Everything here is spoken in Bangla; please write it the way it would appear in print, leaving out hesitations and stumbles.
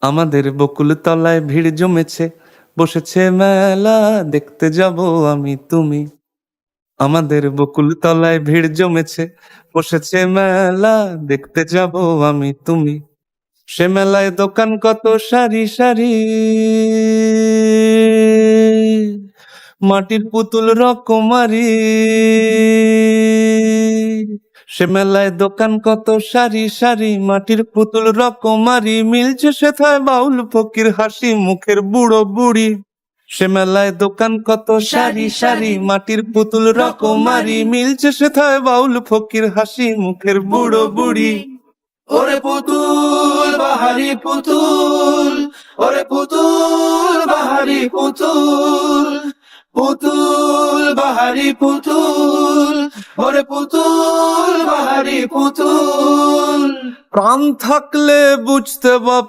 আমাদের বকুল তলায় ভিড় জমেছে, বসেছে মেলা, দেখতে যাব আমি তুমি। আমাদের বকুল তলায় ভিড় জমেছে, বসেছে মেলা, দেখতে যাব আমি তুমি। সে মেলায় দোকান কত সারি সারি, মাটির পুতুল রকমারি। সে মেলায় দোকান কত সারি সারি, মাটির পুতুল রকমারি। মিলছে সেথায় বাউল ফকির হাসি মুখের বুড়ো বুড়ি। সে মেলায় দোকান কত সারি সারি, মাটির পুতুল রকমারি। মিলছে সেথায় বাউল ফকির হাসি মুখের বুড়ো বুড়ি। ওরে পুতুল বাহারি পুতুল, ওরে পুতুল বাহারি পুতুল, পুতুল বাহারি পুতুল, ওরে পুতুল বাহারি পুতুল। প্রাণ থাকলে বুঝতে বা